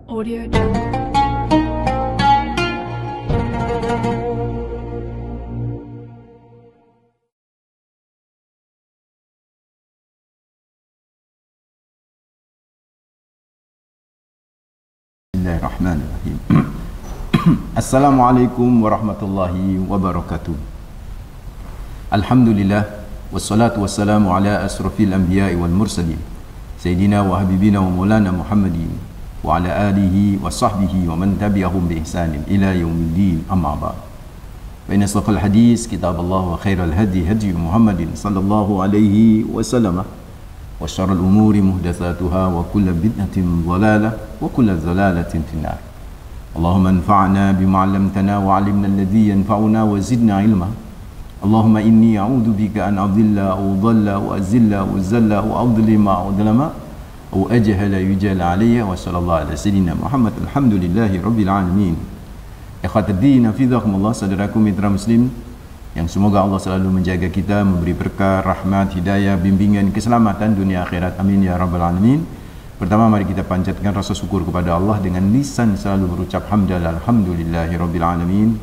Audio Jungle. Bismillahirrahmanirrahim. Assalamualaikum warahmatullahi wabarakatuh. Alhamdulillah wassalatu wassalamu ala asrafil anbiya'i wal mursalin sayyidina wa habibina wa maulana Muhammadin wa ala alihi wa sahbihi wa man tabi'ahum bi ihsanin ila yaumiddin, amma ba'd. Wa inna asdaqal hadis kitabullah wa khairal hadi hadi Muhammadin sallallahu alaihi wasallam wa syarrul umuri muhdatsatuha wa kullu bid'atin dhalalah wa kullu dhalalatin finnar. Allahumma anfa'na bima 'allamtana wa 'allimna alladhi yanfa'una wa zidna ilma. Allahumma inni a'udzu bika an adilla aw dhalla wa azilla wa zalla wa adlima aw dhalama aw ajhala yujala alayya wa sallallahu ala sayyidina Muhammad. Alhamdulillahi rabbil alamin. Ikhwatiddin hafizakumullah, saudaraku mitra muslim yang semoga Allah selalu menjaga kita, memberi berkah, rahmat, hidayah, bimbingan, keselamatan dunia akhirat. Amin ya rabbal alamin. Pertama, mari kita panjatkan rasa syukur kepada Allah dengan lisan selalu berucap hamdalah alhamdulillahi rabbil alamin.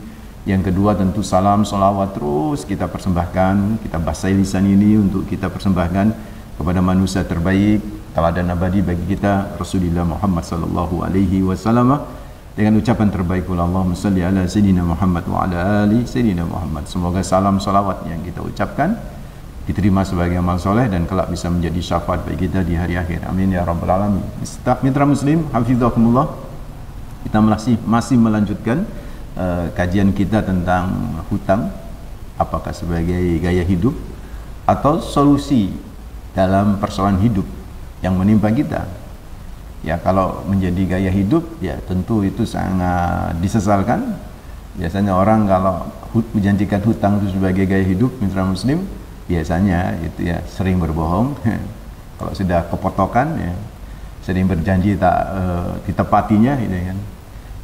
Yang kedua, tentu salam salawat terus kita persembahkan, kita basahi lisan ini untuk kita persembahkan kepada manusia terbaik, teladan abadi bagi kita, Rasulullah Muhammad sallallahu alaihi wasallam, dengan ucapan terbaik pula, Allahumma salli ala sayyidina Muhammad wa ala ali sayyidina Muhammad. Semoga salam salawat yang kita ucapkan diterima sebagai amal soleh dan kelak bisa menjadi syafaat bagi kita di hari akhir. Amin ya rabbal alamin. Mitra muslim hafizakumullah, kita masih melanjutkan kajian kita tentang hutang, apakah sebagai gaya hidup atau solusi dalam persoalan hidup yang menimpa kita. Ya, kalau menjadi gaya hidup, ya tentu itu sangat disesalkan. Biasanya orang kalau menjanjikan hutang itu sebagai gaya hidup, mitra muslim, biasanya itu ya sering berbohong. Kalau sudah kepotokan, ya sering berjanji tak ditepatinya, gitu kan.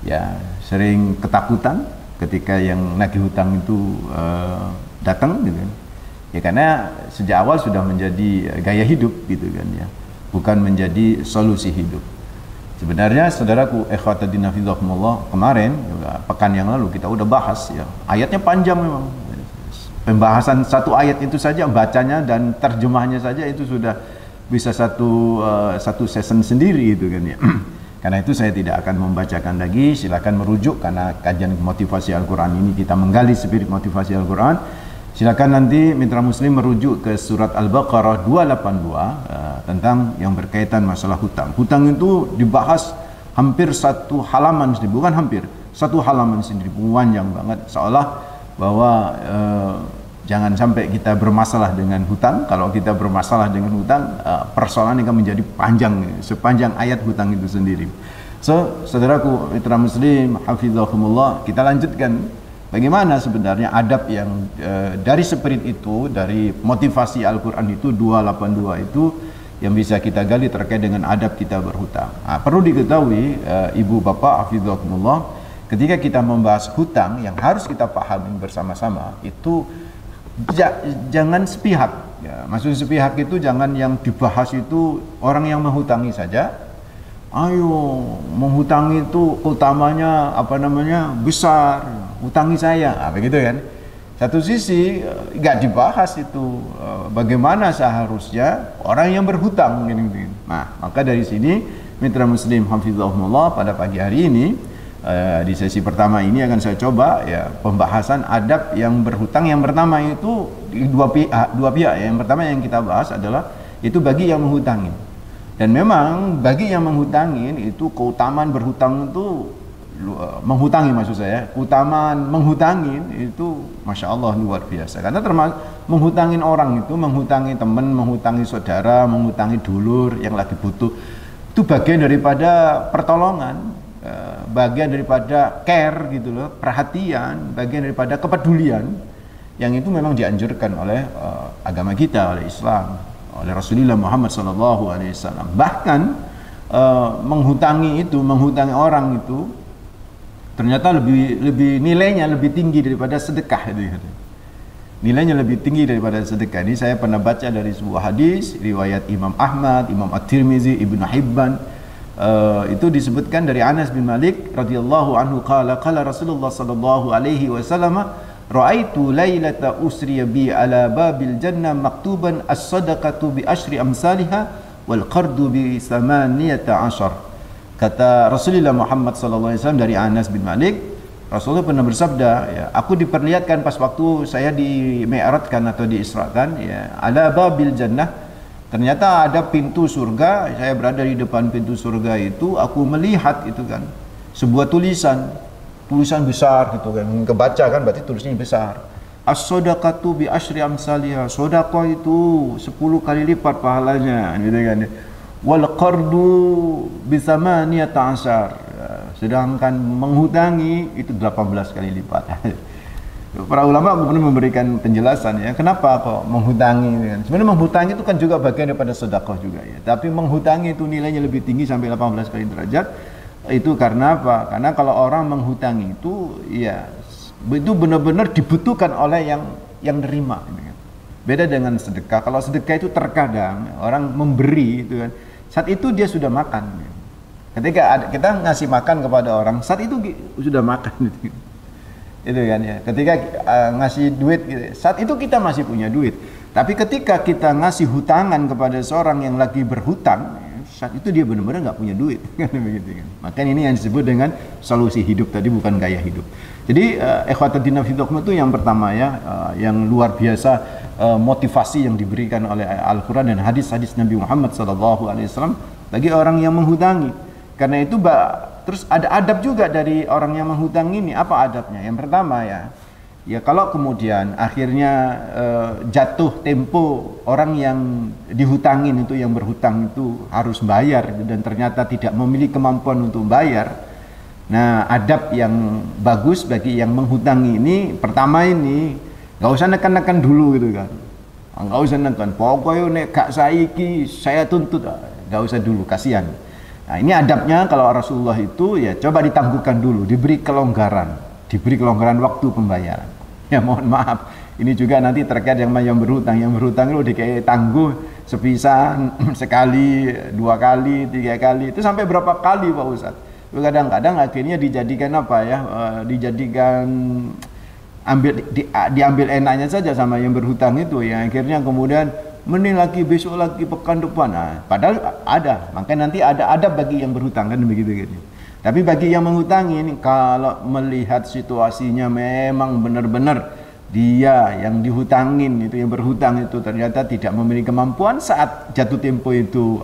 Ya sering ketakutan ketika yang nagih hutang itu datang, gitu kan. Ya karena sejak awal sudah menjadi gaya hidup, gitu kan ya, bukan menjadi solusi hidup. Sebenarnya saudaraku ikhwatiddin hafizakumullah, kemarin pekan yang lalu kita udah bahas ya, ayatnya panjang memang. Pembahasan satu ayat itu saja, bacanya dan terjemahnya saja itu sudah bisa satu season sendiri, itu kan ya. Karena itu saya tidak akan membacakan lagi, silakan merujuk, karena kajian motivasi Al-Quran ini kita menggali spirit motivasi Al-Quran. Silakan nanti mitra muslim merujuk ke surat Al-Baqarah 282 tentang yang berkaitan masalah hutang. Hutang itu dibahas hampir satu halaman sendiri, bukan hampir, satu halaman sendiri, panjang banget, seolah bahwa jangan sampai kita bermasalah dengan hutang. Kalau kita bermasalah dengan hutang, persoalan akan menjadi panjang, sepanjang ayat hutang itu sendiri. So, saudaraku mitra muslim hafizakumullah, kita lanjutkan bagaimana sebenarnya adab yang dari spirit itu, dari motivasi Al-Quran itu 282 itu yang bisa kita gali terkait dengan adab kita berhutang. Perlu diketahui ibu bapak hafizakumullah, ketika kita membahas hutang yang harus kita pahami bersama-sama itu jangan sepihak ya. Maksud sepihak itu jangan yang dibahas itu orang yang menghutangi saja. Ayo, menghutangi itu utamanya besar, hutangi saya, begitu kan. Satu sisi nggak dibahas itu bagaimana seharusnya orang yang berhutang, gitu. Nah, maka dari sini mitra muslim hafizahumullah, pada pagi hari ini di sesi pertama ini akan saya coba ya pembahasan adab yang berhutang. Yang pertama itu dua pihak. Yang pertama yang kita bahas adalah itu bagi yang menghutangi. Dan memang bagi yang menghutangin itu keutamaan berhutang itu, menghutangi maksud saya, keutamaan menghutangin itu Masya Allah luar biasa. Karena termasuk menghutangin orang itu, menghutangi teman, menghutangi saudara, menghutangi dulur yang lagi butuh, itu bagian daripada pertolongan, bagian daripada care gitu loh, perhatian, bagian daripada kepedulian yang itu memang dianjurkan oleh agama kita, oleh Islam, oleh Rasulullah Muhammad SAW. Bahkan menghutangi orang itu ternyata lebih nilainya lebih tinggi daripada sedekah itu. Nilainya lebih tinggi daripada sedekah. Ini saya pernah baca dari sebuah hadis riwayat Imam Ahmad, Imam At-Tirmizi, Ibnu Hibban Itu disebutkan dari Anas bin Malik radhiyallahu anhu qala Rasulullah sallallahu alaihi wasallam ra'aitu lailata usriya bi ala babil jannah maktuban as-sadaqatu bi asyri amsalha wal qardu bi 18. Kata Rasulullah Muhammad sallallahu alaihi wasallam dari Anas bin Malik, Rasulullah pernah bersabda, ya, aku diperlihatkan pas waktu saya di mi'rajkan atau diisrakan, ya, ala babil jannah, ternyata ada pintu surga. Saya berada di depan pintu surga itu, aku melihat itu kan sebuah tulisan besar gitu kan, kebaca kan, berarti tulisannya besar. As-sadaqatu bi asyri amsalha, sedekah itu 10 kali lipat pahalanya gitu kan. Wal qardu bi 18, sedangkan menghutangi itu 18 kali lipat. Para ulama benar memberikan penjelasan, ya, kenapa kok menghutangi kan? Sebenarnya menghutangi itu kan juga bagian daripada sedekah juga, ya. Tapi menghutangi itu nilainya lebih tinggi sampai 18 kali derajat. Itu karena apa? Karena kalau orang menghutangi itu, ya, itu benar-benar dibutuhkan oleh yang nerima. Beda dengan sedekah. Kalau sedekah itu terkadang orang memberi itu kan, saat itu dia sudah makan. Ketika kita ngasih makan kepada orang, saat itu sudah makan gitu. Itu kan, ya. Ketika ngasih duit gitu, saat itu kita masih punya duit. Tapi ketika kita ngasih hutangan kepada seorang yang lagi berhutang, saat itu dia benar-benar nggak punya duit. Begitu kan. Makanya ini yang disebut dengan solusi hidup tadi, bukan gaya hidup. Jadi ikhwatuddin fiddin itu yang pertama, ya, yang luar biasa motivasi yang diberikan oleh Al-Quran dan hadis-hadis Nabi Muhammad SAW bagi orang yang menghutangi. Karena itu terus ada adab juga dari orang yang menghutang ini. Apa adabnya? Yang pertama, ya kalau kemudian akhirnya jatuh tempo orang yang dihutangin itu, yang berhutang itu harus bayar dan ternyata tidak memiliki kemampuan untuk bayar. Nah, adab yang bagus bagi yang menghutangi ini, pertama ini nggak usah nekan-nekan dulu gitu kan. Nggak usah nekan, pokoknya nek gak saiki saya tuntut, nggak usah dulu, kasihan. Nah, ini adabnya kalau Rasulullah itu, ya, coba ditangguhkan dulu, diberi kelonggaran waktu pembayaran. Ya, mohon maaf, ini juga nanti terkait yang berhutang itu kayak tangguh sepisah sekali, 2 kali, 3 kali, itu sampai berapa kali Pak Ustadz? Kadang-kadang akhirnya dijadikan apa, ya, dijadikan diambil enaknya saja sama yang berhutang itu, ya, akhirnya kemudian mending lagi, besok lagi, pekan depan. Nah, padahal ada, makanya nanti ada adab bagi yang berhutang kan, begitu gitu. Tapi bagi yang menghutangi ini, kalau melihat situasinya memang benar-benar dia yang dihutangin itu, yang berhutang itu ternyata tidak memiliki kemampuan saat jatuh tempo itu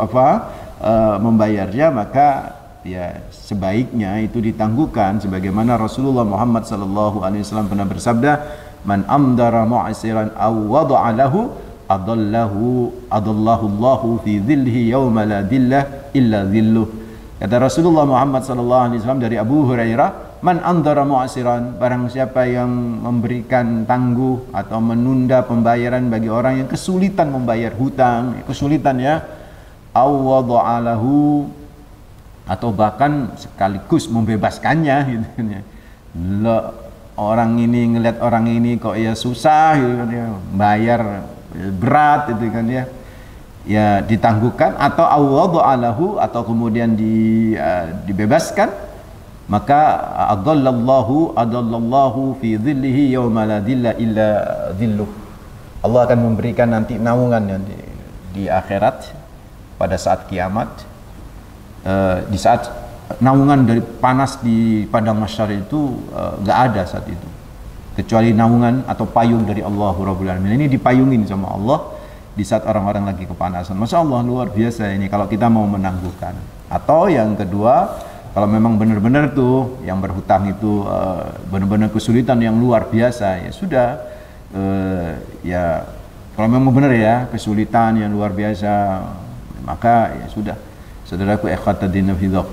membayarnya, maka ya sebaiknya itu ditangguhkan, sebagaimana Rasulullah Muhammad SAW pernah bersabda, man amdara mu'asiran aw wada'a lahu adallahu Allahu fi dhillihi yawma la dhillah illa dhilluh. Kata Rasulullah Muhammad SAW dari Abu Hurairah, man amdara mu'asiran, barang siapa yang memberikan tangguh atau menunda pembayaran bagi orang yang kesulitan membayar hutang, kesulitan, ya, aw wada'a lahu, atau bahkan sekaligus membebaskannya gitu ya. Orang ini ngelihat orang ini kok ya susah gitu kan, ya, bayar berat itu kan, ya, ya ditangguhkan, atau awadhu atau kemudian dibebaskan, maka adallallahu fi dhillihi yawma la dhilla illa dhilluh. Allah akan memberikan nanti naungan di akhirat pada saat kiamat. Di saat naungan dari panas di padang mahsyar itu nggak ada saat itu, kecuali naungan atau payung dari Allah Rabbul Alamin. Ini dipayungin sama Allah di saat orang-orang lagi kepanasan. Masya Allah, luar biasa ini kalau kita mau menangguhkan. Atau yang kedua, kalau memang benar-benar tuh yang berhutang itu benar-benar kesulitan yang luar biasa, ya sudah, ya kalau memang benar ya kesulitan yang luar biasa, maka ya sudah, saudaraku ikhwatuddin fiddin,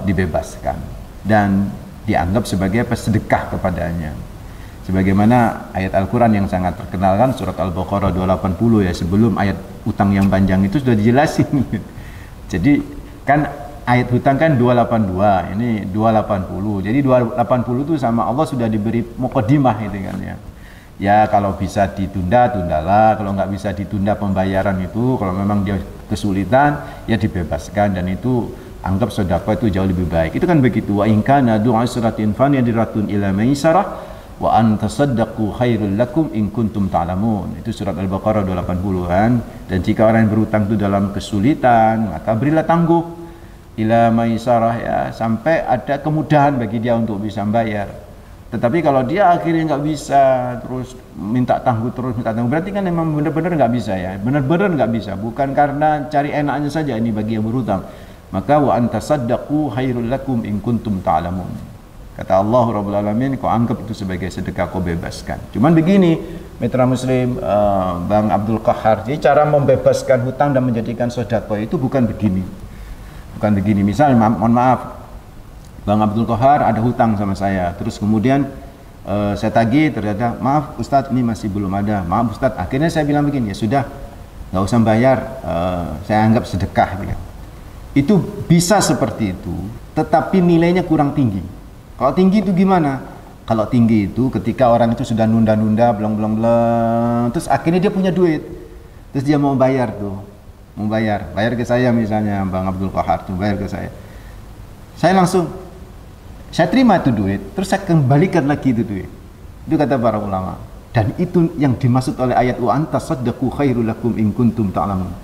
dibebaskan dan dianggap sebagai sedekah kepadanya. Sebagaimana ayat Al-Quran yang sangat terkenal kan, surat Al-Baqarah 280, ya, sebelum ayat utang yang panjang itu sudah dijelasin. Jadi kan ayat hutang kan 282, ini 280. Jadi 280 itu sama Allah sudah diberi muqaddimah itu kan, ya. Ya kalau bisa ditunda, tundalah. Kalau nggak bisa ditunda pembayaran itu, kalau memang dia kesulitan, ya dibebaskan. Dan itu anggap sedekah itu jauh lebih baik. Itu kan begitu. Wa in kana du'a siratin fanadiratun ila maisarah wa an tasaddaqu khairul lakum in kuntum ta'lamun. Itu surat Al-Baqarah 280 kan. Dan jika orang yang berhutang itu dalam kesulitan, maka berilah tangguh ila maisarah, ya, sampai ada kemudahan bagi dia untuk bisa bayar. Tetapi kalau dia akhirnya nggak bisa, terus minta tangguh, berarti kan memang benar-benar nggak bisa, ya, benar-benar nggak bisa. Bukan karena cari enaknya saja ini bagi yang berhutang. Maka wa an tasaddaqu khairul lakum in kuntum ta'lamun. Kata Allah Rabbul Alamin, kau anggap itu sebagai sedekah, kau bebaskan. Cuman begini, Mitra Muslim, Bang Abdul Qahar, jadi cara membebaskan hutang dan menjadikan sedekah itu bukan begini. Bukan begini. Misalnya, mohon maaf, Bang Abdul Qahar ada hutang sama saya. Terus kemudian saya tagih, ternyata, maaf Ustadz, ini masih belum ada. Maaf Ustadz, akhirnya saya bilang begini, ya sudah, nggak usah bayar, saya anggap sedekah. Gitu. Itu bisa seperti itu, tetapi nilainya kurang tinggi. Kalau tinggi itu gimana? Kalau tinggi itu ketika orang itu sudah nunda-nunda, belum, terus akhirnya dia punya duit, terus dia mau bayar tuh, bayar ke saya misalnya, Bang Abdul Qahar tuh bayar ke saya langsung, saya terima itu duit, terus saya kembalikan lagi itu duit. Itu kata para ulama, dan itu yang dimaksud oleh ayat wa antas saddaqu khairul lakum in kuntum ta'lamun.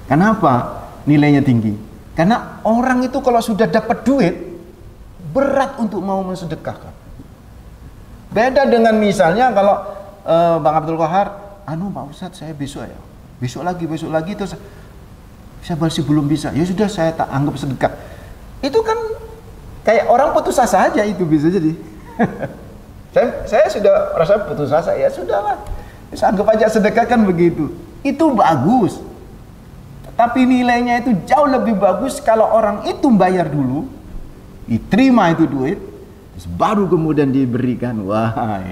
Kenapa nilainya tinggi? Karena orang itu kalau sudah dapat duit, berat untuk mau mensedekahkan. Beda dengan misalnya kalau Bang Abdul Qahar, Pak Ustadz, saya besok lagi terus saya masih belum bisa. Ya sudah, saya tak anggap sedekah. Itu kan kayak orang putus asa aja, itu bisa jadi. saya sudah rasa putus asa, ya sudahlah. Saya anggap aja sedekah, kan begitu. Itu bagus. Tapi nilainya itu jauh lebih bagus kalau orang itu bayar dulu, diterima itu duit, terus baru kemudian diberikan. Wah,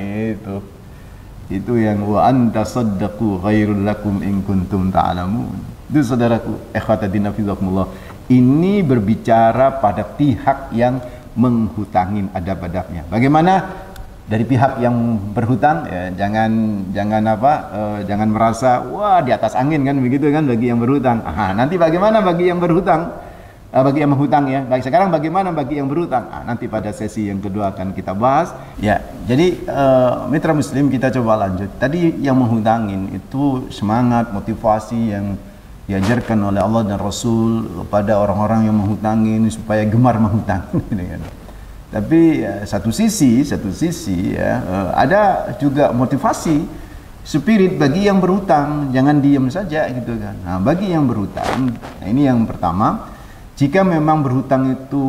itu yang wa anta saddaqu khairul lakum in kuntum ta'lamun. Itu saudaraku, ikhwatadina fizakumullah, ini berbicara pada pihak yang menghutangin, adab-adabnya. Bagaimana dari pihak yang berhutang, ya, jangan merasa wah di atas angin kan begitu kan bagi yang berhutang. Nanti bagaimana bagi yang berhutang? Bagi yang menghutang, ya. Baik, sekarang bagaimana bagi yang berhutang? Nanti pada sesi yang kedua akan kita bahas. Ya, jadi Mitra Muslim, kita coba lanjut. Tadi yang menghutangin itu semangat, motivasi yang diajarkan oleh Allah dan Rasul kepada orang-orang yang menghutangin supaya gemar menghutang. Tapi satu sisi ya, ada juga motivasi spirit bagi yang berhutang, jangan diam saja gitu kan. Nah, bagi yang berhutang, ini yang pertama. Jika memang berhutang itu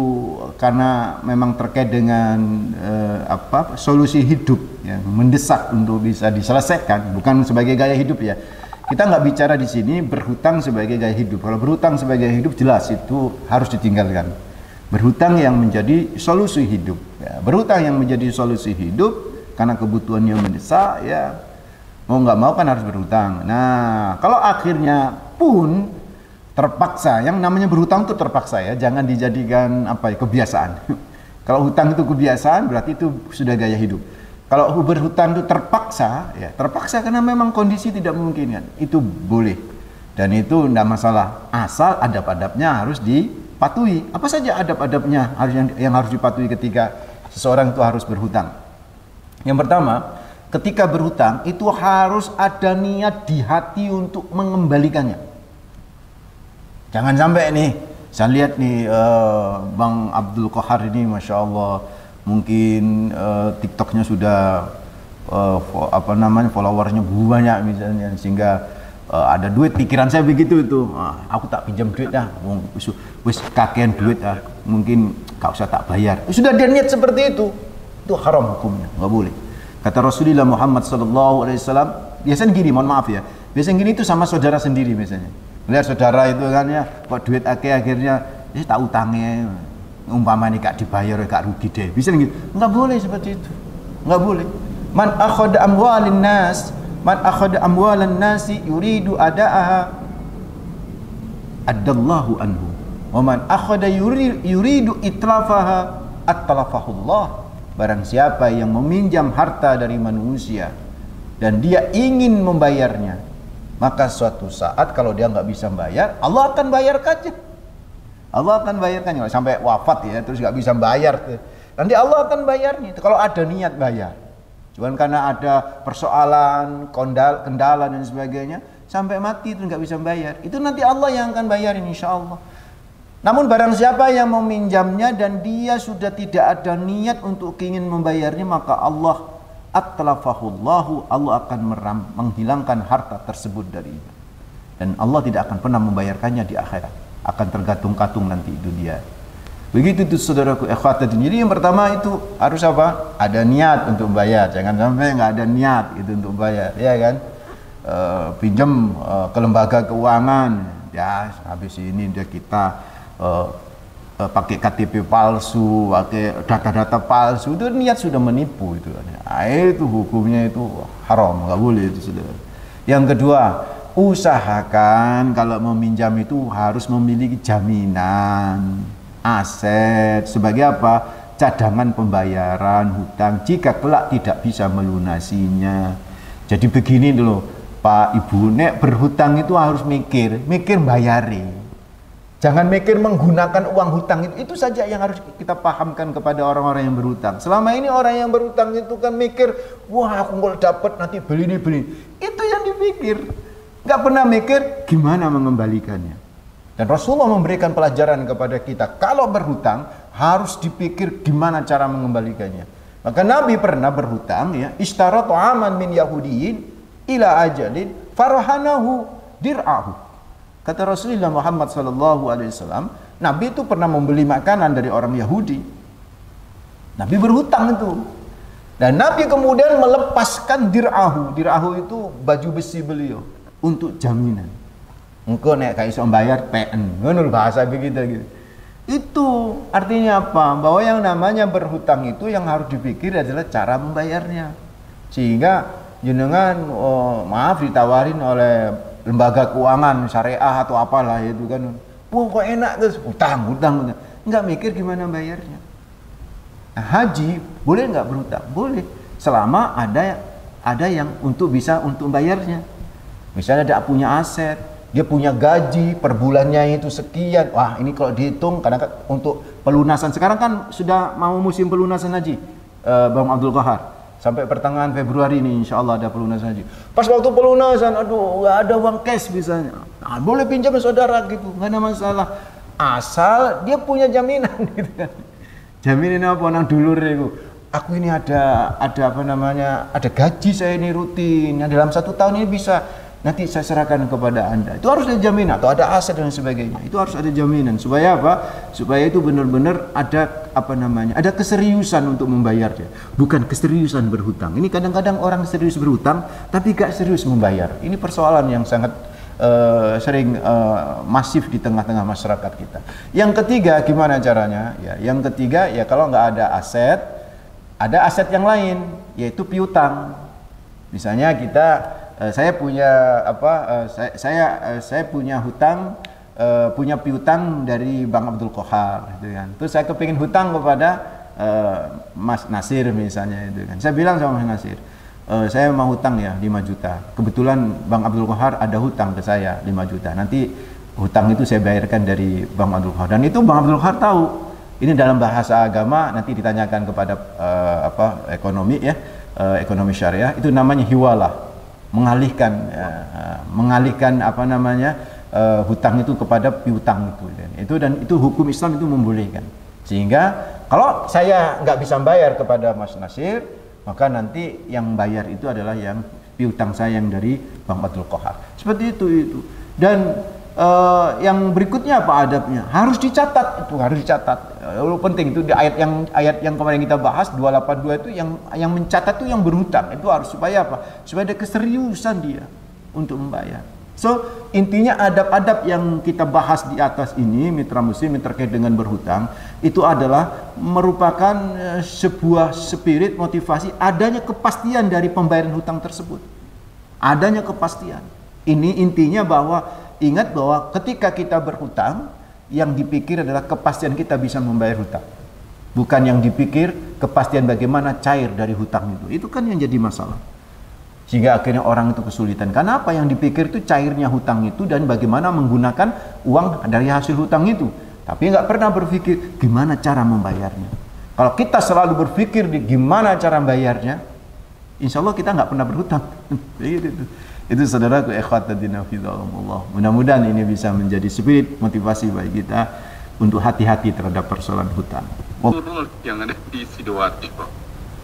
karena memang terkait dengan solusi hidup yang mendesak untuk bisa diselesaikan, bukan sebagai gaya hidup, ya. Kita nggak bicara di sini berhutang sebagai gaya hidup. Kalau berhutang sebagai hidup, jelas itu harus ditinggalkan. Berhutang yang menjadi solusi hidup, ya. Berhutang yang menjadi solusi hidup karena kebutuhannya mendesak, ya, mau nggak mau kan harus berhutang. Nah, kalau akhirnya pun terpaksa, yang namanya berhutang itu terpaksa, ya, jangan dijadikan kebiasaan. Kalau hutang itu kebiasaan, berarti itu sudah gaya hidup. Kalau berhutang itu terpaksa, ya terpaksa karena memang kondisi tidak memungkinkan, itu boleh, dan itu tidak masalah, asal adab-adabnya harus dipatuhi. Apa saja adab-adabnya yang harus dipatuhi ketika seseorang itu harus berhutang? Yang pertama, ketika berhutang itu harus ada niat di hati untuk mengembalikannya. Jangan sampai nih, saya lihat nih Bang Abdul Qahar ini, Masya Allah, mungkin TikToknya sudah followernya banyak misalnya, sehingga ada duit. Pikiran saya begitu itu, aku tak pinjam duit dah, wis kakean duit, mungkin gak usah tak bayar. Sudah dia niat seperti itu haram hukumnya, nggak boleh. Kata Rasulullah Muhammad SAW, biasanya gini, mohon maaf ya, biasanya gini itu sama saudara sendiri biasanya. Lihat saudara itu kan, ya, kok duit akhirnya tak utangnya, umpama ini gak dibayar, gak rugi deh, bisa gitu. Nggak boleh seperti itu, nggak boleh. Man akhada amwalan nasi yuridu ada'aha addallahu anhu, wa man akhada yuridu itlafaha attalafahullah. Barang siapa yang meminjam harta dari manusia dan dia ingin membayarnya, maka suatu saat kalau dia nggak bisa bayar, Allah akan bayar saja. Allah akan bayarkan. Sampai wafat ya, terus nggak bisa bayar tuh. Nanti Allah akan bayarnya kalau ada niat bayar. Cuman karena ada persoalan, kendala dan sebagainya, sampai mati itu nggak bisa bayar. Itu nanti Allah yang akan bayarin insya Allah. Namun barang siapa yang meminjamnya dan dia sudah tidak ada niat untuk ingin membayarnya, maka Allah atlafahullahu, Allah akan menghilangkan harta tersebut darinya. Dan Allah tidak akan pernah membayarkannya di akhirat. Akan tergantung-gantung nanti di dunia. Begitu itu saudaraku ikhwatatin. Jadi yang pertama itu harus apa? Ada niat untuk bayar. Jangan sampai nggak ada niat itu untuk bayar, ya kan? Pinjam ke lembaga keuangan, ya habis ini dia kita pakai KTP palsu, pakai data-data palsu, itu niat sudah menipu itu. Itu hukumnya itu haram, nggak boleh itu saudara. Yang kedua, usahakan kalau meminjam itu harus memiliki jaminan aset sebagai apa? Cadangan pembayaran hutang jika kelak tidak bisa melunasinya. Jadi begini dulu Pak Ibu, nek berhutang itu harus mikir bayari. Jangan mikir menggunakan uang hutang itu saja yang harus kita pahamkan kepada orang-orang yang berhutang. Selama ini orang yang berhutang itu kan mikir, wah aku kalau dapat nanti beli ini beli. Itu yang dipikir. Nggak pernah mikir gimana mengembalikannya. Dan Rasulullah memberikan pelajaran kepada kita, kalau berhutang harus dipikir gimana cara mengembalikannya. Maka Nabi pernah berhutang ya, ishtaratu aman min yahudiyin ila ajalin farahanahu dir'ahu. Kata Rasulullah Muhammad SAW, Nabi itu pernah membeli makanan dari orang Yahudi. Nabi berhutang itu. Dan Nabi kemudian melepaskan dir'ahu. Dir'ahu itu baju besi beliau untuk jaminan. Engkau nek kayak iso bayar PN, ngono bahasa begitu gitu. Itu artinya apa? Bahwa yang namanya berhutang itu yang harus dipikir adalah cara membayarnya. Sehingga jenengan maaf ditawarin oleh lembaga keuangan syariah atau apalah itu kan. Wah kok enak terus hutang. Enggak mikir gimana bayarnya. Nah, haji boleh enggak berhutang? Boleh. Selama ada yang bisa untuk bayarnya. Misalnya dia punya aset, dia punya gaji per bulannya itu sekian. Wah, ini kalau dihitung karena untuk pelunasan sekarang kan sudah mau musim pelunasan haji, Bang Abdul Qahar. Sampai pertengahan Februari ini insya Allah ada pelunasan haji. Pas waktu pelunasan, aduh nggak ada uang cash misalnya. Nah, boleh pinjam saudara gitu, nggak ada masalah. Asal dia punya jaminan gitu kan. Jaminan apa nang dulur itu. Aku ini ada apa namanya, ada gaji saya ini rutin yang dalam 1 tahun ini bisa nanti saya serahkan kepada Anda. Itu harus ada jaminan atau ada aset dan sebagainya. Itu harus ada jaminan supaya apa? Supaya itu benar-benar ada apa namanya? Ada keseriusan untuk membayarnya, bukan keseriusan berhutang. Ini kadang-kadang orang serius berhutang tapi gak serius membayar. Ini persoalan yang sangat sering masif di tengah-tengah masyarakat kita. Yang ketiga gimana caranya? Ya, yang ketiga ya kalau nggak ada aset yang lain yaitu piutang. Misalnya saya punya saya punya hutang, punya piutang dari Bang Abdul Qahar gitu kan. Terus saya kepingin hutang kepada Mas Nasir misalnya itu kan. Saya bilang sama Mas Nasir, saya mau hutang ya 5 juta. Kebetulan Bang Abdul Qahar ada hutang ke saya 5 juta. Nanti hutang itu saya bayarkan dari Bang Abdul Qahar. Dan itu Bang Abdul Qahar tahu. Ini dalam bahasa agama nanti ditanyakan kepada ekonomi ya, ekonomi syariah itu namanya hiwalah. Mengalihkan apa namanya hutang itu kepada piutang itu dan itu hukum Islam itu membolehkan. Sehingga kalau saya nggak bisa bayar kepada Mas Nasir, maka nanti yang bayar itu adalah yang piutang saya yang dari Bang Abdul Qahar. Seperti itu. Dan yang berikutnya apa adabnya? Harus dicatat, itu harus dicatat. Penting itu di ayat yang kemarin kita bahas 282 itu yang mencatat itu yang berhutang. Itu harus supaya apa? Supaya ada keseriusan dia untuk membayar. So, intinya adab-adab yang kita bahas di atas ini mitra muslim yang terkait dengan berhutang itu adalah merupakan sebuah spirit motivasi adanya kepastian dari pembayaran hutang tersebut. Adanya kepastian. Ini intinya bahwa ingat bahwa ketika kita berhutang, yang dipikir adalah kepastian kita bisa membayar hutang. Bukan yang dipikir kepastian bagaimana cair dari hutang itu. Itu kan yang jadi masalah. Sehingga akhirnya orang itu kesulitan. Karena apa yang dipikir itu cairnya hutang itu dan bagaimana menggunakan uang dari hasil hutang itu. tapi nggak pernah berpikir gimana cara membayarnya. Kalau kita selalu berpikir di gimana cara membayarnya, insya Allah kita nggak pernah berhutang. Itu saudaraku ikhwatadina fidzakumullah. Mudah-mudahan ini bisa menjadi spirit motivasi bagi kita untuk hati-hati terhadap persoalan hutang. Yang ada di Sidoarjo.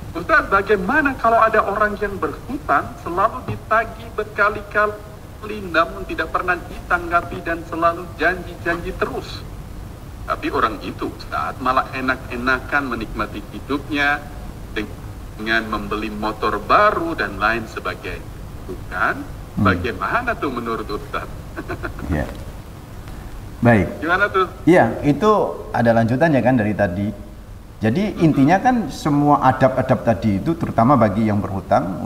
Ustaz, bagaimana kalau ada orang yang berhutang selalu ditagih berkali-kali namun tidak pernah ditanggapi dan selalu janji-janji terus? Tapi orang itu Ustaz malah enak-enakan menikmati hidupnya dengan membeli motor baru dan lain sebagainya. Bukan? Bagaimana tuh menurut Ustaz? Ya. Baik. Gimana tuh? Iya, itu ada lanjutannya kan dari tadi. Jadi intinya kan semua adab-adab tadi itu terutama bagi yang berhutang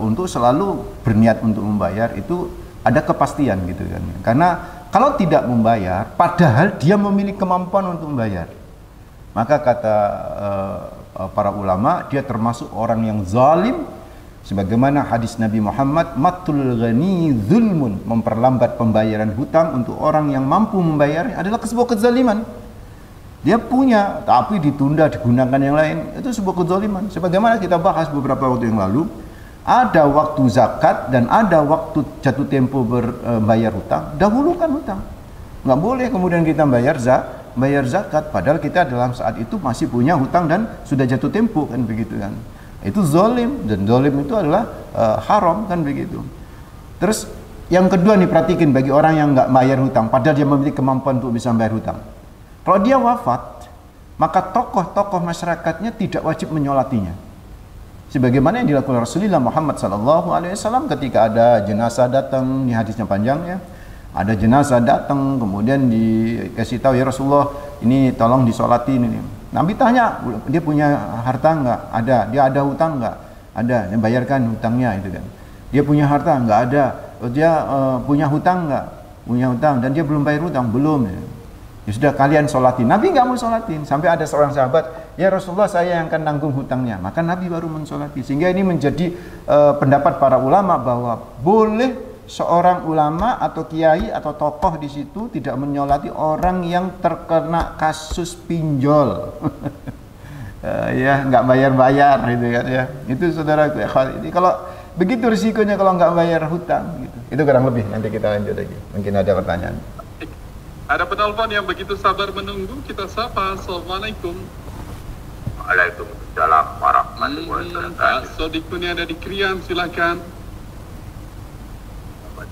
untuk selalu berniat untuk membayar itu ada kepastian gitu kan. Karena kalau tidak membayar, padahal dia memiliki kemampuan untuk membayar, maka kata para ulama dia termasuk orang yang zalim. Sebagaimana hadis Nabi Muhammad, matul ghani zulmun, memperlambat pembayaran hutang untuk orang yang mampu membayarnya adalah sebuah kezaliman. Dia punya tapi ditunda digunakan yang lain, itu sebuah kezaliman. Sebagaimana kita bahas beberapa waktu yang lalu, ada waktu zakat dan ada waktu jatuh tempo berbayar hutang. Dahulukan hutang. Nggak boleh kemudian kita bayar zakat padahal kita dalam saat itu masih punya hutang dan sudah jatuh tempo kan begitu kan. Itu zalim, dan zalim itu adalah haram kan begitu. Terus yang kedua nih, perhatikan bagi orang yang nggak bayar hutang padahal dia memiliki kemampuan untuk bisa bayar hutang. Kalau dia wafat, maka tokoh-tokoh masyarakatnya tidak wajib menyolatinya. Sebagaimana yang dilakukan Rasulullah Muhammad SAW ketika ada jenazah datang, ini hadisnya panjang ya. Ada jenazah datang, kemudian dikasih tahu, ya Rasulullah, ini tolong disolatin ini. Nabi tanya, dia punya harta enggak? Ada. Dia ada hutang enggak? Ada. Dia bayarkan hutangnya itu kan. Dia punya harta enggak? Ada. Dia punya hutang enggak? Punya hutang dan dia belum bayar hutang, belum. Ya sudah, kalian sholatin. Nabi enggak mau sholatin. Sampai ada seorang sahabat, ya Rasulullah, saya yang akan nanggung hutangnya. Maka Nabi baru mensolati. Sehingga ini menjadi pendapat para ulama bahwa boleh seorang ulama atau kiai atau tokoh di situ tidak menyolati orang yang terkena kasus pinjol. Ya, nggak bayar-bayar gitu kan ya. Itu saudaraku ya. Kalau begitu risikonya kalau nggak bayar hutang gitu. Itu kurang lebih, nanti kita lanjut lagi. Mungkin ada pertanyaan. Ada penelpon yang begitu sabar menunggu, kita sapa. Assalamualaikum. Waalaikumsalam warahmatullahi wabarakatuh. Pak Sodikun yang ada di Krian, silakan.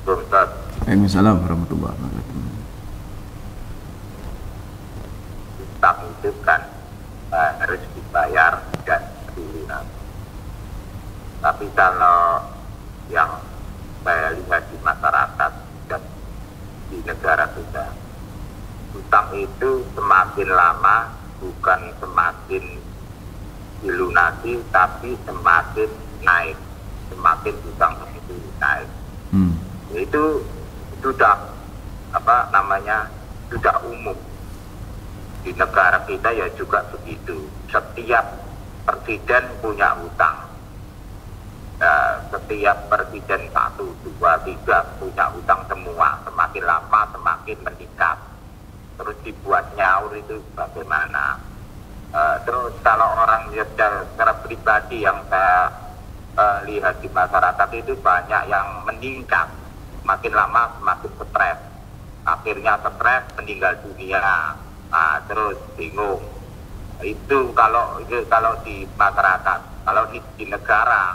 Waalaikumsalam warahmatullahi wabarakatuh. Hutang itu kan harus dibayar dan dilunasi. Tapi kalau yang saya lihat di masyarakat dan di negara kita, hutang itu semakin lama bukan semakin dilunasi, tapi semakin naik, semakin hutang itu naik. Itu sudah sudah umum di negara kita ya juga begitu. Setiap presiden punya hutang, setiap presiden 1, 2, 3 punya hutang semua. Semakin lama semakin meningkat. Terus dibuat nyaur itu bagaimana? Terus kalau orang secara pribadi yang saya lihat di masyarakat itu banyak yang meningkat. Makin lama semakin stres, akhirnya stres meninggal dunia. Terus bingung. Itu kalau di masyarakat. Kalau di negara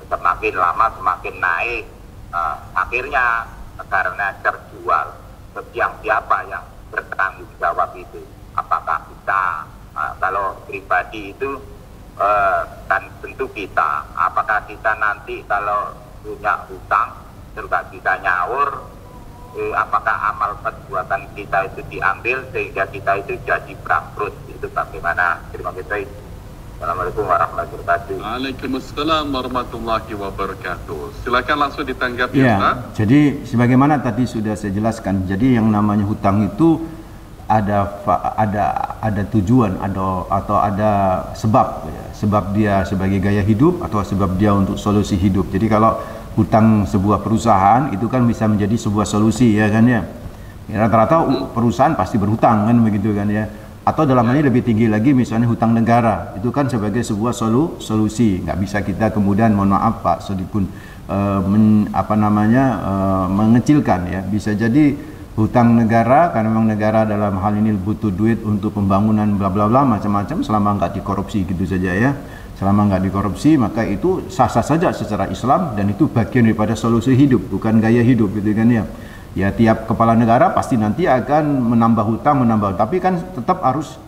semakin lama semakin naik, akhirnya karena terjual. Siapa yang bertanggung jawab itu? Apakah kita? Kalau pribadi itu kan tentu kita. Apakah kita nanti kalau punya hutang terus kita nyaur, apakah amal perbuatan kita itu diambil sehingga kita itu jadi bangkrut? Itu bagaimana? Terima kasih. Assalamualaikum warahmatullahi wabarakatuh. Waalaikumsalam warahmatullahi wabarakatuh. Silakan langsung ditanggapi ya, Ustaz. Jadi sebagaimana tadi sudah saya jelaskan, jadi yang namanya hutang itu ada tujuan atau ada sebab ya. Sebab dia sebagai gaya hidup atau sebab dia untuk solusi hidup. Jadi kalau hutang sebuah perusahaan itu kan bisa menjadi sebuah solusi ya kan ya. Rata-rata perusahaan pasti berhutang kan begitu kan ya. Atau dalam hal ini lebih tinggi lagi misalnya hutang negara, itu kan sebagai sebuah solusi. Nggak bisa kita kemudian mohon maaf Pak Sodikun mengecilkan ya. Bisa jadi hutang negara karena memang negara dalam hal ini butuh duit untuk pembangunan bla bla bla macam-macam, selama nggak dikorupsi gitu saja ya. Selama nggak dikorupsi maka itu sah-sah saja secara Islam, dan itu bagian daripada solusi hidup, bukan gaya hidup gitu kan ya. Ya tiap kepala negara pasti nanti akan menambah hutang, tapi kan tetap harus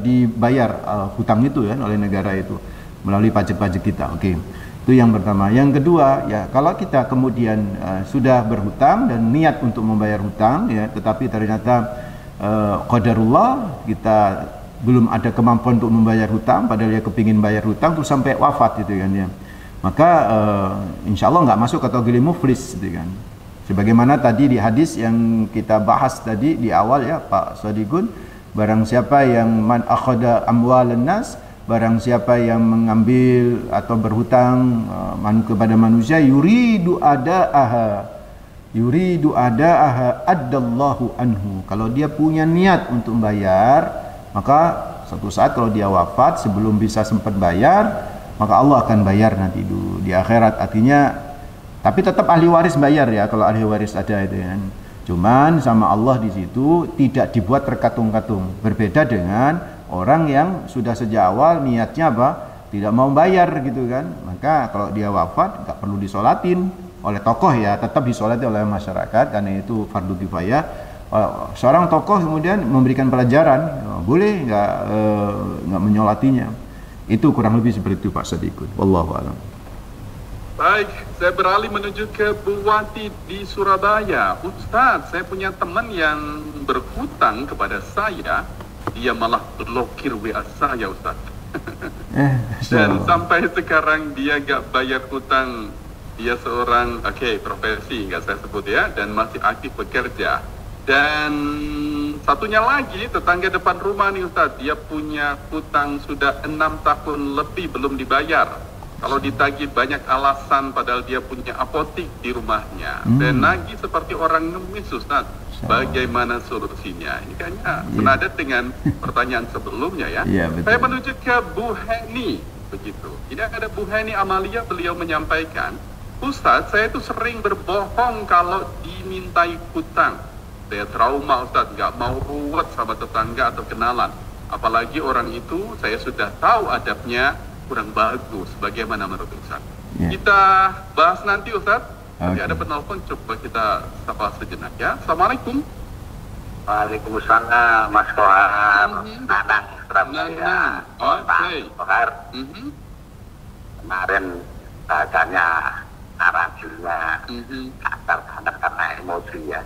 dibayar hutang itu ya oleh negara itu melalui pajak-pajak kita. Oke. Itu yang pertama. Yang kedua ya, kalau kita kemudian sudah berhutang dan niat untuk membayar hutang ya, tetapi ternyata qadarullah kita belum ada kemampuan untuk membayar hutang, padahal dia kepingin bayar hutang terus sampai wafat gitu kan ya. Maka insya Allah nggak masuk kategori muflis gitu kan. Sebagaimana tadi di hadis yang kita bahas tadi di awal ya Pak Sadigun, barang siapa yang man akhada amwalan nas, barang siapa yang mengambil atau berhutang kepada manusia, yuridu adaaha addallahu anhu. Kalau dia punya niat untuk membayar, maka suatu saat kalau dia wafat sebelum bisa sempat bayar, maka Allah akan bayar nanti dulu di akhirat. Artinya tapi tetap ahli waris bayar ya, kalau ahli waris ada itu kan. Cuman sama Allah di situ tidak dibuat terkatung-katung. Berbeda dengan orang yang sudah sejak awal niatnya apa? Tidak mau bayar gitu kan. Maka kalau dia wafat nggak perlu disolatin oleh tokoh ya, tetap disolati oleh masyarakat karena itu fardu kifayah. Seorang tokoh kemudian memberikan pelajaran, boleh nggak menyolatinya. Itu kurang lebih seperti itu Pak Sadiqun. Wallahu a'lam. Baik, saya beralih menuju ke Bu Wati di Surabaya. Ustadz, saya punya teman yang berhutang kepada saya, dia malah blokir WA saya Ustadz. Dan sampai sekarang dia gak bayar hutang. Dia seorang, profesi nggak saya sebut ya, dan masih aktif bekerja. Dan satunya lagi, tetangga depan rumah nih Ustadz, dia punya hutang sudah 6 tahun lebih belum dibayar. Kalau ditagih banyak alasan, padahal dia punya apotik di rumahnya. Dan nagih seperti orang ngemis Ustaz. Bagaimana solusinya? Ini kayaknya senada dengan pertanyaan sebelumnya ya. Saya menuju ke Bu Heni. Begitu. Ini ada Bu Heni Amalia, beliau menyampaikan, Ustaz, saya itu sering berbohong kalau dimintai hutang. Saya trauma Ustaz, nggak mau ruwet sama tetangga atau kenalan. Apalagi orang itu saya sudah tahu adabnya kurang bagus. Bagaimana menurut Ustaz? Kita bahas nanti Ustaz. Nanti ada penelpon, coba kita sapa sejenak ya. Assalamualaikum. Waalaikumsalam Mas Kohar. Nanang Surabaya. Kohar. Kemarin bahasanya narasinya kasar banget karena emosi ya.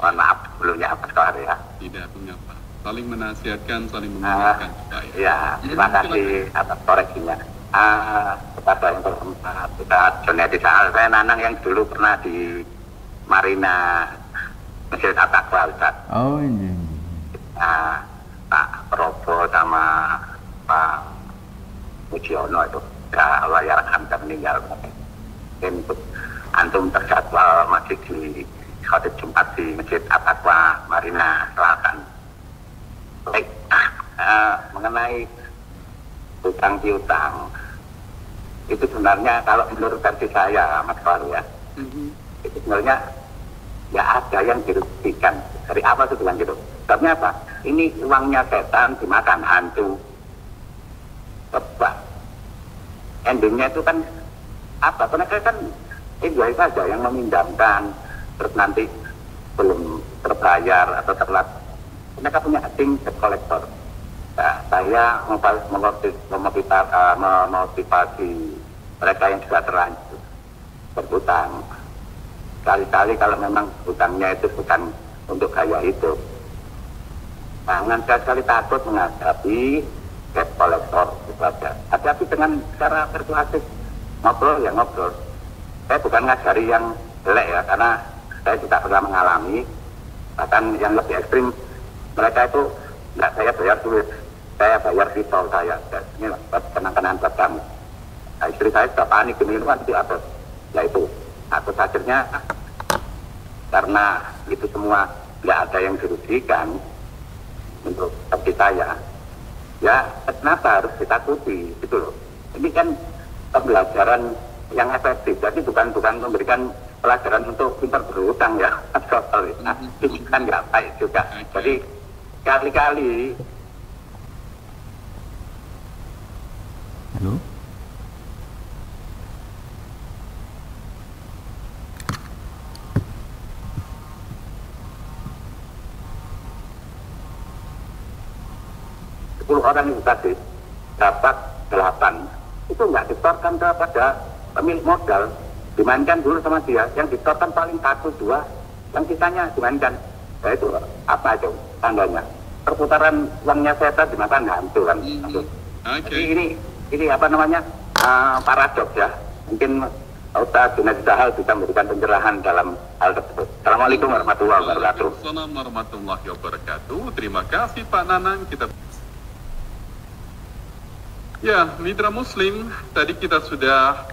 Mohon maaf sebelumnya Mas Kohar ya. Tidak mengapa. Saling menasihatkan, saling mengingatkan. Ya, terima kasih atas koreksinya. Kepada yang berhormat, kita Jonedi Sahal, saya Nanang yang dulu pernah di Marina Masjid At-Taqwa Ustaz. Oh iya. Pak Probo sama Pak Mujiono itu, ya Allah ya Rahmat meninggal. Untuk antum terjadwal masih di khotib Jumat di Masjid At-Taqwa Marina Selatan. Baik, mengenai hutang piutang itu sebenarnya kalau menurut versi saya Mas Faru ya, itu sebenarnya ya ada yang dirugikan. Dari apa itu bilang gitu? Sebabnya apa? Ini uangnya setan dimakan hantu. Coba endingnya itu kan apa? Mereka kan enjoy saja yang memindamkan, terus nanti belum terbayar atau terlambat. Mereka punya acting debt collector. Nah, saya memotivasi mereka yang sudah terlanjur berhutang. Kali-kali kalau memang hutangnya itu bukan untuk gaya hidup, jangan sekali takut menghadapi debt collector itu saja. Hadapi dengan cara persuasif, ngobrol ya ngobrol. Saya bukan ngajari yang jelek ya, karena saya juga pernah mengalami. Bahkan yang lebih ekstrim, mereka itu nggak saya bayar duit, saya bayar risol saya. Ini kenang-kenangan buat kamu. Nah, istri saya sudah panik, ini kan tidak ada. Ya itu, terus akhirnya karena itu semua nggak ada yang dirugikan untuk seperti saya, ya kenapa harus ditakuti gitu loh. Ini kan pembelajaran yang efektif, jadi bukan memberikan pelajaran untuk pintar berhutang ya. Nah, itu kan nggak baik juga. Jadi kali-kali. Halo. Orang itu tadi dapat 8 itu nggak disetorkan kepada pemilik modal, dimainkan dulu sama dia, yang disetorkan paling 1-2, yang sisanya dimainkan. Nah itu apa itu tandanya? Perputaran uangnya setan dimakan hantu kan. Jadi ini apa namanya paradoks ya. Mungkin Ustaz Junaid Sahal bisa memberikan pencerahan dalam hal tersebut. Assalamualaikum warahmatullahi wabarakatuh. Assalamualaikum warahmatullahi wabarakatuh. Terima kasih Pak Nanang. Ya, mitra muslim, tadi kita sudah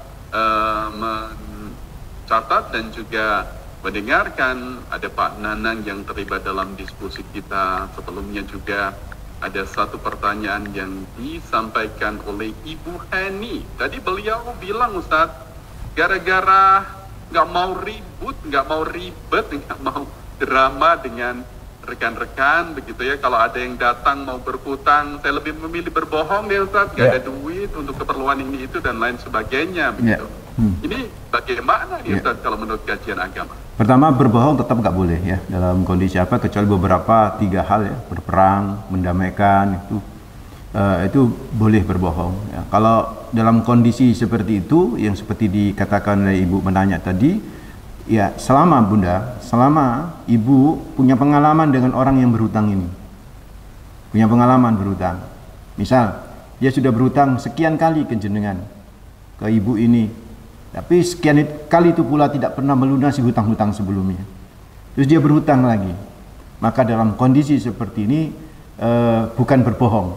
mencatat dan juga mendengarkan ada Pak Nanang yang terlibat dalam diskusi kita. Sebelumnya juga ada satu pertanyaan yang disampaikan oleh Ibu Hani. Tadi beliau bilang, Ustaz, gara-gara nggak mau ribut, nggak mau ribet, nggak mau drama dengan rekan-rekan begitu ya, kalau ada yang datang mau berhutang, saya lebih memilih berbohong ya Ustaz, gak ada duit untuk keperluan ini itu dan lain sebagainya begitu. Ini bagaimana ya Ustaz kalau menurut kajian agama? Pertama, berbohong tetap nggak boleh ya dalam kondisi apa, kecuali beberapa 3 hal ya, berperang, mendamaikan, itu boleh berbohong ya. Kalau dalam kondisi seperti itu yang seperti dikatakan oleh Ibu menanya tadi, ya, selama Ibu punya pengalaman dengan orang yang berhutang ini, punya pengalaman berhutang, misal dia sudah berhutang sekian kali ke jenengan, ke Ibu ini, tapi sekian kali itu pula tidak pernah melunasi hutang-hutang sebelumnya, terus dia berhutang lagi, maka dalam kondisi seperti ini bukan berbohong,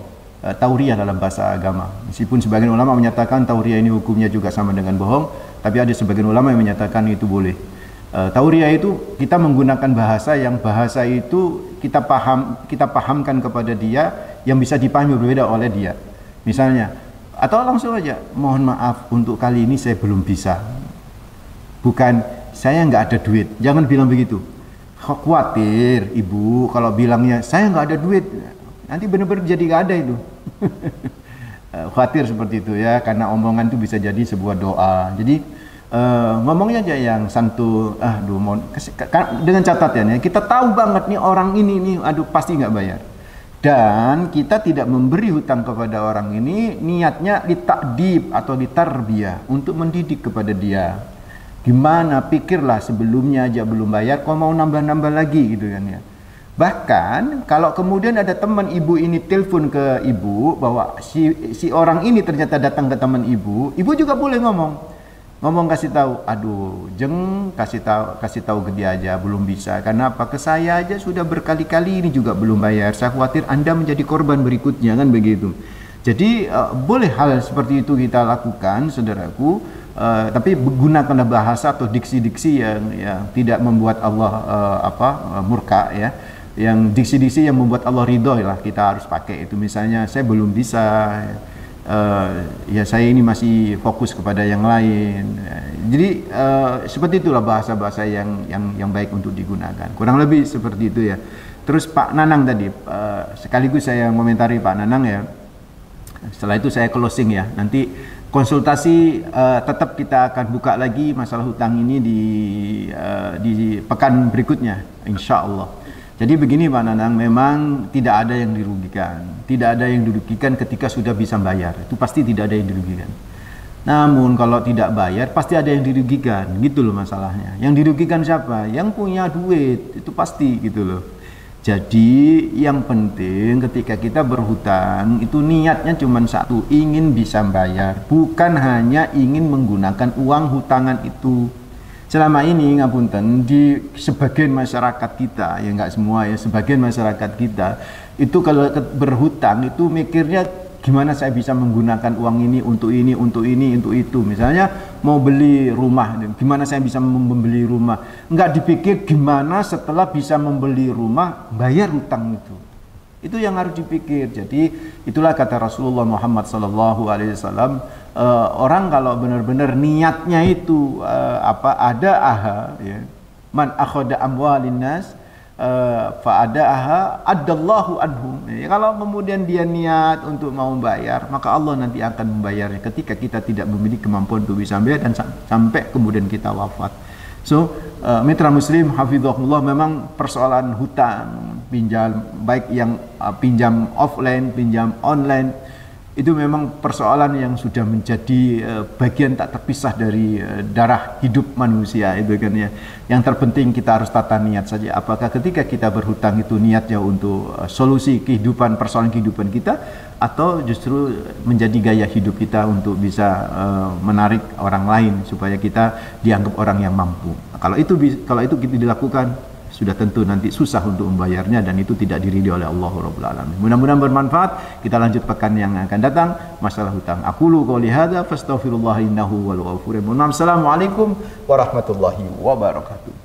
tauriah dalam bahasa agama. Meskipun sebagian ulama menyatakan tauriah ini hukumnya juga sama dengan bohong, tapi ada sebagian ulama yang menyatakan itu boleh. Tauriah itu kita menggunakan bahasa itu kita pahamkan kepada dia yang bisa dipahami berbeda oleh dia. Misalnya, atau langsung aja, mohon maaf untuk kali ini saya belum bisa. Bukan saya nggak ada duit. Jangan bilang begitu. Khawatir Ibu kalau bilangnya saya nggak ada duit, nanti benar-benar jadi nggak ada itu. Khawatir seperti itu ya, karena omongan itu bisa jadi sebuah doa. Jadi ngomongnya aja yang santun, dengan catatan ya, kita tahu banget nih orang ini aduh pasti nggak bayar, dan kita tidak memberi hutang kepada orang ini niatnya ditakdib atau ditarbiyah untuk mendidik kepada dia. Gimana, pikirlah sebelumnya aja belum bayar, kok mau nambah-nambah lagi gitu kan ya. Bahkan kalau kemudian ada teman Ibu ini telepon ke Ibu bahwa si orang ini ternyata datang ke teman Ibu juga boleh ngomong kasih tahu, aduh jeng kasih tahu ke dia aja belum bisa, karena apa, ke saya aja sudah berkali-kali ini juga belum bayar, saya khawatir Anda menjadi korban berikutnya, kan begitu. Jadi boleh hal seperti itu kita lakukan saudaraku, tapi gunakanlah bahasa atau diksi-diksi yang tidak membuat Allah murka ya, yang diksi-diksi yang membuat Allah ridho lah kita harus pakai itu. Misalnya saya belum bisa, ya saya ini masih fokus kepada yang lain. Jadi seperti itulah bahasa-bahasa yang baik untuk digunakan. Kurang lebih seperti itu ya. Terus Pak Nanang tadi, sekaligus saya komentari Pak Nanang ya. Setelah itu saya closing ya. Nanti konsultasi tetap kita akan buka lagi masalah hutang ini di pekan berikutnya, insya Allah. Jadi begini Pak Nanang, memang tidak ada yang dirugikan. Tidak ada yang dirugikan ketika sudah bisa bayar. Itu pasti tidak ada yang dirugikan. Namun kalau tidak bayar pasti ada yang dirugikan. Gitu loh masalahnya. Yang dirugikan siapa? Yang punya duit. Itu pasti gitu loh. Jadi yang penting ketika kita berhutang itu niatnya cuma satu, ingin bisa bayar. Bukan hanya ingin menggunakan uang hutangan itu. Selama ini ngapunten di sebagian masyarakat kita, ya nggak semua ya, sebagian masyarakat kita itu kalau berhutang itu mikirnya gimana saya bisa menggunakan uang ini, untuk untuk itu. Misalnya mau beli rumah, gimana saya bisa membeli rumah. Enggak dipikir gimana setelah bisa membeli rumah, bayar hutang itu. Itu yang harus dipikir. Jadi itulah kata Rasulullah Muhammad SAW, orang kalau benar-benar niatnya itu ya, man akhada amwalin nas fa'ada'aha addallahu anhum. Kalau kemudian dia niat untuk mau membayar, maka Allah nanti akan membayarnya ketika kita tidak memiliki kemampuan untuk bisa membayar dan sampai kemudian kita wafat. So, mitra muslim hafizahullah, memang persoalan hutang, pinjam, baik yang pinjam offline, pinjam online, itu memang persoalan yang sudah menjadi bagian tak terpisah dari darah hidup manusia itu kan ya. Yang terpenting kita harus tata niat saja. Apakah ketika kita berhutang itu niatnya untuk solusi kehidupan, persoalan kehidupan kita, atau justru menjadi gaya hidup kita untuk bisa menarik orang lain supaya kita dianggap orang yang mampu. Kalau itu kita dilakukan, sudah tentu nanti susah untuk membayarnya, dan itu tidak diridhoi oleh Allah Rabbul Alamin. Mudah-mudahan bermanfaat. Kita lanjut pekan yang akan datang masalah hutang. Aqulu qouli hadza fastaghfirullah innahu wal ghafurur rahim. Assalamualaikum warahmatullahi wabarakatuh.